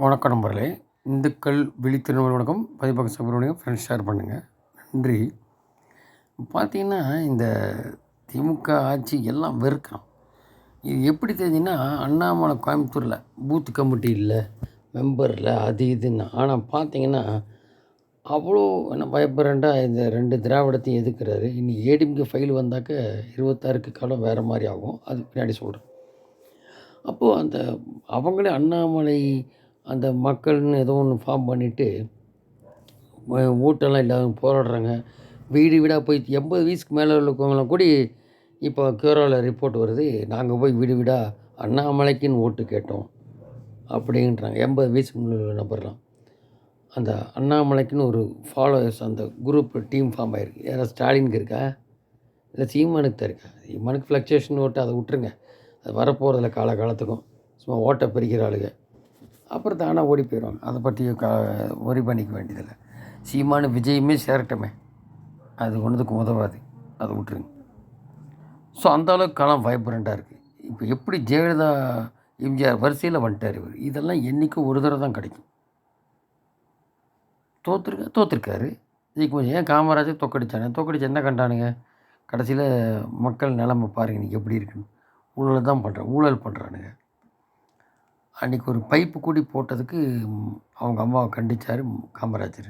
வணக்கம் நண்பர்களே. இந்துக்கள் விழித்திருநாள் வணக்கம். பதிப்பக சுப்ரமணியம் ஃப்ரெண்ட்ஸ் ஷேர் பண்ணுங்கள். நன்றி. பார்த்தீங்கன்னா இந்த திமுக ஆட்சி எல்லாம் வெறுக்கிறான். இது எப்படி தெரிஞ்சுன்னா, அண்ணாமலை கோயம்புத்தூரில் பூத் கமிட்டி இல்லை, மெம்பர் இல்லை, அது இதுன்னு. ஆனால் பார்த்தீங்கன்னா அவ்வளோ என்ன பயப்படுறேன்டா இந்த 2 திராவிடத்தையும் எதிர்க்கிறாரு. இனி ஏடிஎம்கே ஃபைல் வந்தாக்க 26க்கு காலம் வேறு மாதிரி ஆகும். அது பின்னாடி சொல்கிறேன். அப்போது அந்த அவங்களே அண்ணாமலை அந்த மக்கள்னு ஏதோ ஒன்று ஃபார்ம் பண்ணிவிட்டு ஓட்டெல்லாம் இல்லாத போராடுறாங்க. வீடு வீடாக போய் 80 வயசுக்கு மேலே இருக்கவங்களாம் கூட இப்போ கேரளாவில் ரிப்போர்ட் வருது, நாங்கள் போய் வீடு வீடாக அண்ணாமலைக்குன்னு ஓட்டு கேட்டோம் அப்படின்றாங்க. 80 வயசுக்கு முன்னாடி உள்ள நபர்லாம் அந்த அண்ணாமலைக்குன்னு ஒரு ஃபாலோவர்ஸ் அந்த குரூப் டீம் ஃபார்ம் ஆகிருக்கு. யாராவது ஸ்டாலினுக்கு இருக்கா? இல்லை சீமானுக்கு தான் இருக்கா? சீமானுக்கு ஃப்ளக்சுவேஷன் ஓட்டு அதை விட்டுருங்க, அது வரப்போகிறதில்ல காலகாலத்துக்கும். சும்மா ஓட்டை பிரிக்கிற ஆளுங்க அப்புறம் தானாக ஓடி போயிடுவாங்க. அதை பற்றி ஒரி பண்ணிக்க வேண்டியதில்லை. சீமானு விஜயுமே சேரட்டமே, அது ஒன்றுத்துக்கு உதவாது, அதை விட்டுருங்க. ஸோ அந்த அளவுக்கு காலம் வைப்ரண்ட்டாக இருக்குது. இப்போ எப்படி ஜெயலலிதா எம்ஜிஆர் வரிசையில் வந்துட்டார் இவர். இதெல்லாம் என்றைக்கும் ஒரு தடவை தான் கிடைக்கும். தோற்றுருக்காரு. இதுக்கு கொஞ்சம் ஏன் காமராஜர் தோக்கடிச்சு என்ன கண்டானுங்க? கடைசியில் மக்கள் நிலைமை பாருங்கள் இன்றைக்கி எப்படி இருக்குன்னு. ஊழல் பண்ணுறானுங்க. அன்றைக்கி ஒரு பைப்பு கூடி போட்டதுக்கு அவங்க அம்மாவை கண்டித்தார் காமராஜர்.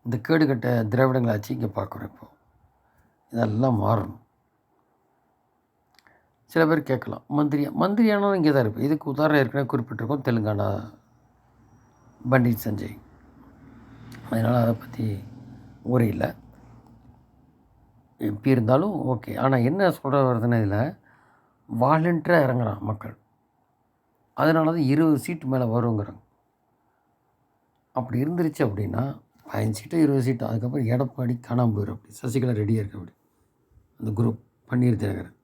இந்த கேடுகட்ட திராவிடங்களை ஆச்சு இங்கே பார்க்குறோம். இப்போ இதெல்லாம் மாறணும். சில பேர் கேட்கலாம், மந்திரியானாலும் இங்கே தான் இருப்பேன். இதுக்கு உதாரணம் ஏற்கனவே குறிப்பிட்டிருக்கோம், தெலுங்கானா பண்டிட் சஞ்சய். அதனால் அதை பற்றி ஊரே இல்லை. எப்படி இருந்தாலும் ஓகே. ஆனால் என்ன சொல்கிற வருதுன்னா, இதில் வாலண்டியராக இறங்குறான் மக்கள். அதனால தான் 20 சீட்டு மேலே வருங்கிறாங்க. அப்படி இருந்துருச்சு அப்படின்னா 5 சீட்டோ 20 சீட்டோ, அதுக்கப்புறம் எடப்பாடி காணாமல் போயிடும். அப்படி சசிகலா ரெடியாக இருக்க அப்படி அந்த குரூப் பன்னீர் தினகரன்.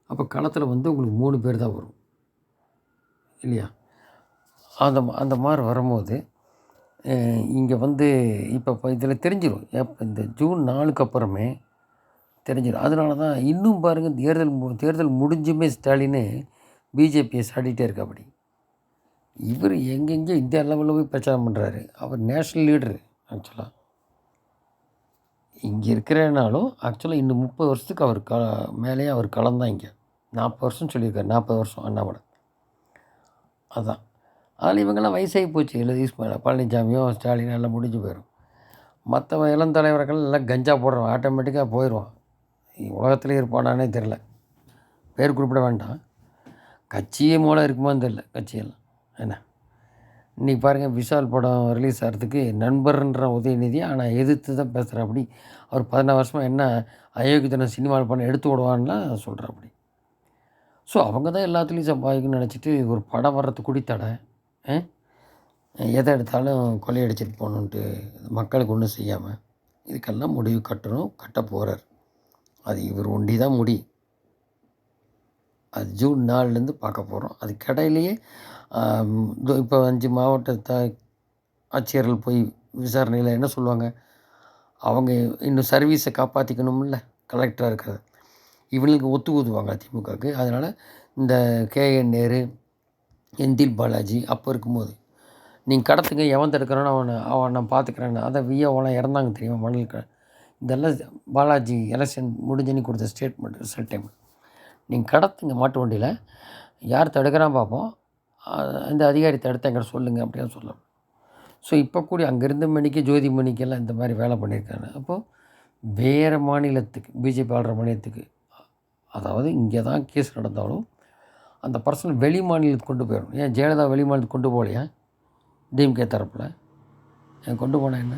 அப்போ களத்தில் உங்களுக்கு 3 பேர் தான் வரும் இல்லையா? அந்த மாதிரி வரும்போது இங்கே இப்போ இதில் தெரிஞ்சிடும். எப்போ இந்த ஜூன் 4க்கு அப்புறமே தெரிஞ்சிடும். அதனால தான் இன்னும் பாருங்கள், தேர்தல் முடிஞ்சுமே ஸ்டாலின்னு பிஜேபியை சாடிகிட்டே இருக்கா. அப்படி இவர் எங்கெங்கே இந்தியா லெவலில் போய் பிரச்சாரம் பண்ணுறாரு. அவர் நேஷ்னல் லீடரு. ஆக்சுவலாக இங்கே இருக்கிறனாலும் ஆக்சுவலாக இன்னும் 30 வருஷத்துக்கு அவர் மேலேயே அவர் கலந்தான். இங்கே 40 வருஷம் சொல்லியிருக்காரு. 40 வருஷம் அண்ணாமலை. அதுதான். அதில் இவங்கெல்லாம் வயசாகி போச்சு. 70 வயசுக்கு மேலே. பழனிசாமியோ ஸ்டாலினோ எல்லாம் முடிஞ்சு போயிடும். மற்ற இளம் தலைவர்கள் எல்லாம் கஞ்சா போடுறோம், ஆட்டோமேட்டிக்காக போயிடுவான். உலகத்துலேயே இருப்பானானே தெரில. பேர் குறிப்பிட வேண்டாம். கட்சியே மூலம் இருக்குமான்னு தெரில கட்சியெல்லாம். என்ன இன்றைக்கி பாருங்கள், விஷால் படம் ரிலீஸ் ஆகிறதுக்கு நண்பர்ன்ற உதயநிதி ஆனால் எதிர்த்து தான் பேசுகிற. அப்படி அவர் 14 வருஷமாக என்ன அயோக்கியத்தனம் சினிமாவில் பண்ண எடுத்து விடுவான்லாம் சொல்கிற. அப்படி ஸோ அவங்க தான் எல்லாத்துலேயும் சம்பாதிக்கணும்னு நினச்சிட்டு ஒரு படம் வர்றதுக்கு கூடி தடை. எதை எடுத்தாலும் கொள்ளையடிச்சிட்டு போகணுன்ட்டு மக்களுக்கு ஒன்றும் செய்யாமல் இதுக்கெல்லாம் முடிவு கட்ட போகிறார். அது இவர் ஒண்டி தான் அது ஜூன் 4லேருந்து பார்க்க போகிறோம். அதுக்கு இடையிலேயே இப்போ 5 மாவட்ட ஆட்சியர்கள் போய் விசாரணையில் என்ன சொல்லுவாங்க, அவங்க இன்னும் சர்வீஸை காப்பாற்றிக்கணும்ல, கலெக்டராக இருக்கிறது. இவங்களுக்கு ஒத்து ஊதுவாங்க திமுகவுக்கு. அதனால் இந்த கேஎன் நேரு, செந்தில் பாலாஜி அப்போ இருக்கும்போது நீங்கள் கடத்துங்க, எவன் தடுக்கிறானோ அவன் நான் பார்த்துக்கிறேன்னு. அதை விஏஓலாம் இறந்தாங்க தெரியுமா, மணல் இதெல்லாம் பாலாஜி எலெக்ஷன் முடிஞ்சுன்னு கொடுத்த ஸ்டேட்மெண்ட். ரிசல்ட் டைம் நீங்கள் கடத்துங்க மாட்டு வண்டியில், யார் தடுக்கிறான் பார்ப்போம், இந்த அதிகாரி தடுத்த எங்கிட்ட சொல்லுங்கள் அப்படின்னு சொல்லலாம். ஸோ இப்போ கூடி அங்கேருந்து மணிக்கு ஜோதிமணிக்கெல்லாம் இந்த மாதிரி வேலை பண்ணியிருக்காங்க. அப்போது வேறு மாநிலத்துக்கு, பிஜேபி ஆளுற மாநிலத்துக்கு, அதாவது இங்கே தான் கேஸ் நடந்தாலும் அந்த பர்சன் வெளி மாநிலத்துக்கு கொண்டு போயிடும். ஏன் ஜெயலலிதா வெளி மாநிலத்துக்கு கொண்டு போகலையா டிஎம்கே தரப்பில்? கொண்டு போனால் என்ன?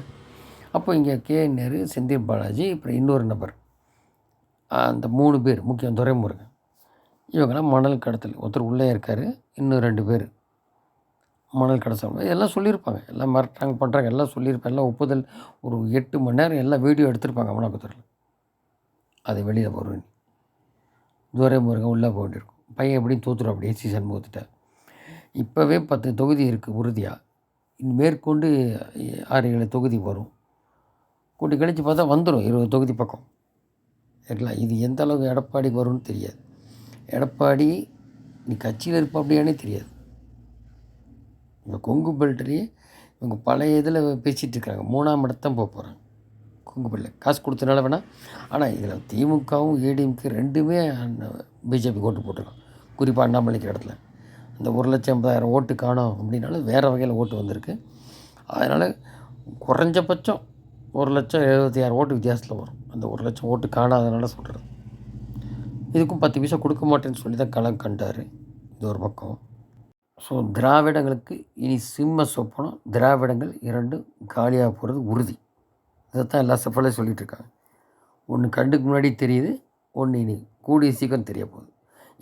அப்போ இங்கே கேஎன் நேரு, செந்தில் பாலாஜி, அப்புறம் இன்னொரு நபர், அந்த 3 பேர் முக்கியம், துரைமுருகன், இவங்கெல்லாம் மணல் கடத்தல். ஒருத்தர் உள்ளே இருக்கார், இன்னும் 2 பேர் மணல் கடத்தல். எல்லாம் சொல்லியிருப்பாங்க, எல்லாம் மிரட்டுறாங்க பண்ணுறாங்க, எல்லாம் சொல்லியிருப்பாங்க. எல்லாம் ஒப்புதல். ஒரு 8 மணி நேரம் எல்லாம் வீடியோ எடுத்திருப்பாங்க அமலாக்கத்துறையில். அது வெளியில் வரும். துரைமுருகன் உள்ளே போயிட்டுருக்கும். பையன் எப்படியும் தோற்றுரும். அப்படியே சீசன் போத்துட்டார். இப்போவே 10 தொகுதி இருக்குது உறுதியாக. மேற்கொண்டு 6-7 தொகுதி வரும். கூட்டி கழித்து பார்த்தா வந்துடும் 20 தொகுதி பக்கம். சரிங்களா? இது எந்த அளவுக்கு எடப்பாடிக்கு வரும்னு தெரியாது. எடப்பாடி நீ கட்சியில் இருப்ப அப்படியானே தெரியாது. இந்த கொங்கு பெல்ட்லேயே இவங்க பழைய இதில் பேசிகிட்டு இருக்காங்க. 3ஆம் இடத்தான் போகிறாங்க கொங்கு பெல்ட்டில். காசு கொடுத்தனால வேணால். ஆனால் இதில் திமுகவும் ஏடிஎம்கே ரெண்டுமே பிஜேபி ஓட்டு போட்டிருக்கான். குறிப்பாக அண்ணாமலைக்கு இடத்துல இந்த 1,80,000 ஓட்டு காணோம் அப்படின்னாலும் வேறு வகையில் ஓட்டு வந்திருக்கு. அதனால் குறைஞ்சபட்சம் 1,76,000 ஓட்டு வித்தியாசத்தில் வரும். அந்த 1,00,000 ஓட்டு காணாதனால சொல்கிறது. இதுக்கும் 10 பைசா கொடுக்க மாட்டேன்னு சொல்லி தான் களம் கண்டார். இது ஒரு பக்கம். ஸோ திராவிடங்களுக்கு இனி சிம்ம சொப்பனம். திராவிடங்கள் 2 காலியாக போகிறது உறுதி. இதைத்தான் எல்லா செப்பலையும் சொல்லிகிட்டு இருக்காங்க. ஒன்று கண்டுக்கு முன்னாடி தெரியுது, ஒன்று இனி கூடிய சீக்கிரம் தெரிய போகுது.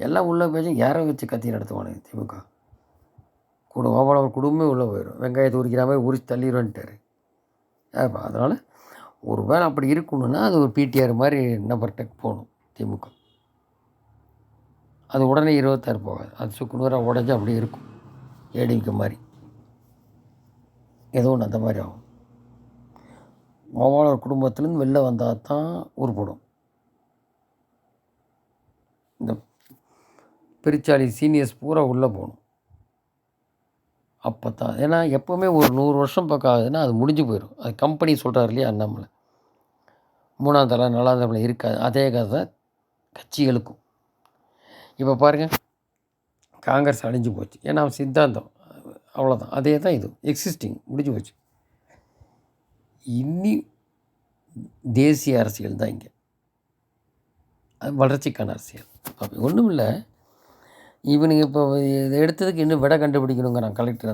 எல்லாம் உள்ள பேச்சு யாரை வச்சு கத்தி நடத்துவானுங்க திமுக. ஒரு குடும்பமே உள்ளே போயிடும். வெங்காயத்தை உரிக்கிற மாதிரி உரிச்சு தள்ளிடுவேன்ட்டார். அதனால் ஒரு வேளை அப்படி இருக்கணுன்னா அது ஒரு பிடிஆர் மாதிரி நபர்கிட்ட போகணும் திமுக. அது உடனே 26 போகாது. அது சுக்குநூறாக உடஞ்சி அப்படியே இருக்கும். ஏடிஎம்கே மாதிரி ஏதோ ஒன்று அந்த மாதிரி ஆகும். கோபாலர் குடும்பத்துலேருந்து வெளில வந்தால் தான் உருப்படும். இந்த பெருச்சாளி சீனியர்ஸ் பூரா உள்ளே போகணும். அப்போ தான். ஏன்னா எப்போவுமே ஒரு 100 வருஷம் பக்கம் ஆகுதுன்னா அது முடிஞ்சு போயிடும். அது கம்பெனி சொல்கிறார் இல்லையா அண்ணாமலை. 3ஆம் தலை 4ஆம் தலையில் இருக்காது. அதே கதை தான் கட்சிகளுக்கும். இப்போ பாருங்கள், காங்கிரஸ் அழிஞ்சு போச்சு. ஏன்னா சித்தாந்தம் அவ்வளோதான். அதே தான் இது எக்ஸிஸ்டிங் முடிஞ்சு போச்சு. இன்னி தேசிய அரசியல் தான் இங்கே. அது வளர்ச்சிக்கான அரசியல். அப்படி ஒன்றும் இல்லை. இவனுங்க இப்போ இதை எடுத்ததுக்கு இன்னும் விட கண்டுபிடிக்கணுங்கிறான் கலெக்டர்.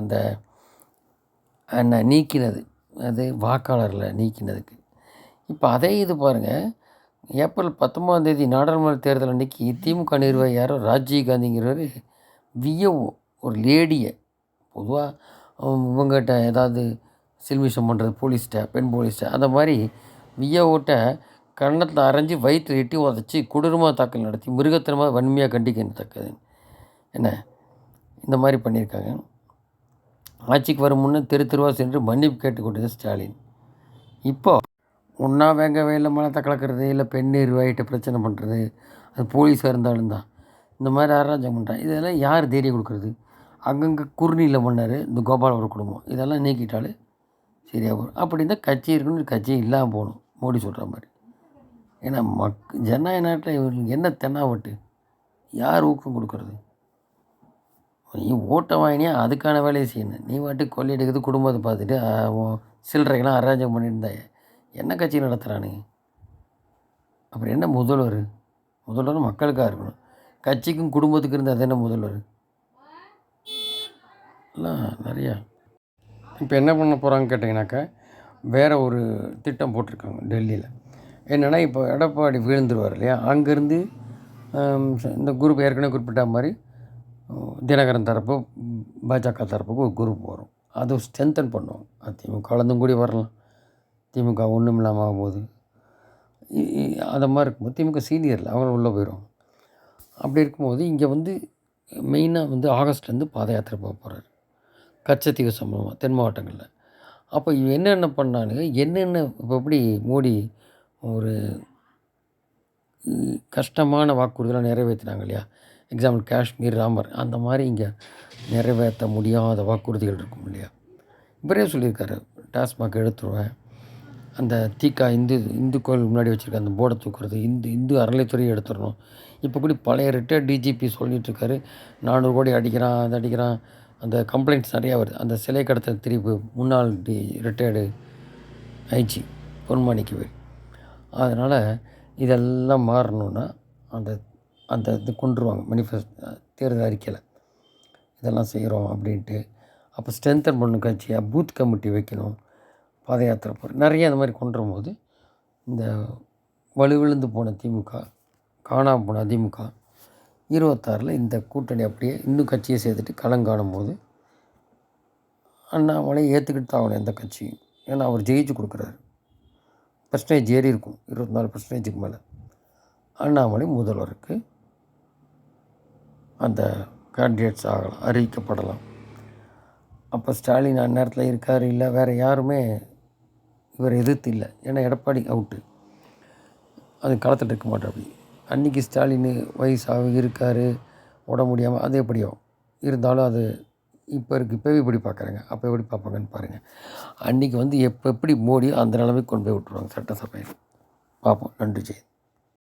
அந்த நீக்கினது அது வாக்காளரில் நீக்கினதுக்கு. இப்போ அதே இது பாருங்கள், ஏப்ரல் 19 நாடாளுமன்ற தேர்தல் அன்றைக்கி திமுக நிர்வாகி யாரோ ராஜீவ்காந்திங்கிறவர் விஏஓ ஒரு லேடியை பொதுவாக இவங்ககிட்ட ஏதாவது சில்மிஷம் பண்ணுறது போலீஸ்கிட்ட, பெண் போலீஸ்கிட்ட, அந்த மாதிரி விஏஓட்ட கன்னத்தில் அரைஞ்சி வயிற்றில் எட்டி உதச்சி கொடூரமாக தாக்கல் நடத்தி மிருகத்தனமாக வன்மையாக கண்டிக்கத்தக்கது. என்ன இந்த மாதிரி பண்ணியிருக்காங்க. ஆட்சிக்கு வரும் முன்னே தெருவாக சென்று மன்னிப்பு கேட்டுக்கொண்டது ஸ்டாலின். இப்போ ஒன்றா வேங்க வயலில் மலத்தை கலக்கிறது, இல்லை பெண் நிர்வாகிட்ட பிரச்சனை பண்ணுறது, அது போலீஸாக இருந்தாலும் தான் இந்த மாதிரி அராஜகம் பண்ணுறாங்க. இதெல்லாம் யார் தைரியம் கொடுக்குறது? அங்கங்கே குறுநியில் பண்ணார் இந்த கோபாலபுர குடும்பம். இதெல்லாம் நீக்கிட்டாலே சரியாக போகும். அப்படி இருந்தால் கட்சி இருக்கணும், கட்சி இல்லாமல் போகணும் மோடி சொல்கிற மாதிரி. ஏன்னா ஜனநாயக நாட்டில் இவங்களுக்கு என்ன தென்னாவட்டு? யார் ஊக்கம் கொடுக்குறது? நீ ஓட்டை வாங்கினியா அதுக்கான வேலையை செய்யணும். நீ வாட்டு கொள்ளையடிக்கிறது குடும்பத்தை பார்த்துட்டு சில்லறைகள்லாம் அராஜகம் பண்ணியிருந்தாயே என்ன கட்சி நடத்துகிறானுங்க? அப்புறம் என்ன முதல்வர்? முதல்வர் மக்களுக்காக இருக்கணும். கட்சிக்கும் குடும்பத்துக்கு இருந்தால் அது என்ன முதல்வர்? எல்லாம் நிறையா. இப்போ என்ன பண்ண போகிறாங்கன்னு கேட்டிங்கனாக்கா, வேறு ஒரு திட்டம் போட்டிருக்காங்க டெல்லியில். என்னென்னா, இப்போ எடப்பாடி வீழ்ந்துருவார் இல்லையா, அங்கேருந்து இந்த குரூப் ஏற்கனவே குறிப்பிட்ட மாதிரி தினகரன் தரப்பு பாஜக தரப்புக்கு ஒரு குரூப் வரும். அதை ஸ்ட்ரென்தன் பண்ணுவாங்க. அதிமுக கலந்தும் கூடி வரலாம். திமுக ஒன்றும் இல்லாமல் ஆகும்போது அதை மாதிரி இருக்கும்போது திமுக சீனியரில் அவங்களும் உள்ளே போயிடும். அப்படி இருக்கும்போது இங்கே மெயினாக ஆகஸ்ட்லேருந்து பாத யாத்திரை போக போகிறார் கச்சத்தீவு சம்பவமாக தென் மாவட்டங்களில். அப்போ என்னென்ன பண்ணானுங்க, என்னென்ன இப்போ எப்படி மோடி ஒரு கஷ்டமான வாக்குறுதிலாம் நிறைவேற்றினாங்க இல்லையா, எக்ஸாம்பிள் காஷ்மீர், ராமர், அந்த மாதிரி இங்கே நிறைவேற்ற முடியாத வாக்குறுதிகள் இருக்கும் இல்லையா. இவரே சொல்லியிருக்காரு, டாஸ்மாக் எடுத்துருவேன், அந்த தீக்கா இந்து கோயில் முன்னாடி வச்சுருக்க அந்த போர்டை தூக்குறது, இந்து அறநிலைத்துறையை எடுத்துடணும். இப்போ கூட பழைய ரிட்டையர்ட் டிஜிபி சொல்லிகிட்ருக்காரு, 400 கோடி அடிக்கிறான், அது அடிக்கிறான், அந்த கம்ப்ளைண்ட்ஸ் நிறையா வருது. அந்த சிலை கடத்தல் திருப்பி முன்னாள் ரிட்டையர்டு ஐஜி பொன்மாணிக்கவேல். அதனால் இதெல்லாம் மாறணுன்னா அந்த அந்த இது கொண்டுருவாங்க தேர்தல் அறிக்கையில் இதெல்லாம் செய்கிறோம் அப்படின்ட்டு. அப்போ ஸ்ட்ரென்தன் பண்ணணும் கட்சியாக, பூத் கமிட்டி வைக்கணும், பாத யாத்திரை போகிற நிறைய அந்த மாதிரி கொண்டு வரும்போது இந்த வலுவிழுந்து போன திமுக, காணாமல் போன அதிமுக 26 இந்த கூட்டணி அப்படியே இன்னும் கட்சியை சேர்த்துட்டு களங்காணும் போது அண்ணாமலை ஏற்றுக்கிட்டு தான் ஆகணும் எந்த கட்சியும். ஏன்னா அவர் ஜெயிச்சு கொடுக்குறாரு. பர்சன்டேஜ் ஏறி இருக்கும் 24% மேலே. அண்ணாமலை முதல்வருக்கு அந்த கேண்டிடேட்ஸ் ஆகலாம், அறிவிக்கப்படலாம். அப்போ ஸ்டாலின் அந்நேரத்தில் இருக்கார், இல்லை வேறு யாருமே இவர் எதிர்த்து இல்லை. ஏன்னா எடப்பாடி அவுட்டு, அது களத்தில் இருக்க மாட்டேன். அப்படி அன்றைக்கி ஸ்டாலின் வயசாக இருக்கார், உட முடியாமல் அது எப்படியோ இருந்தாலும் அது இப்போ இருக்குது. இப்போவே இப்படி பார்க்குறாங்க. அப்போ எப்படி பார்ப்பாங்கன்னு பாருங்கள். அன்றைக்கி வந்து எப்படி மோடியோ அந்த நிலைமைக்கு கொண்டு போய் விட்டுருவாங்க சட்டசபையில். பார்ப்போம். நன்றி ஜெயந்த்.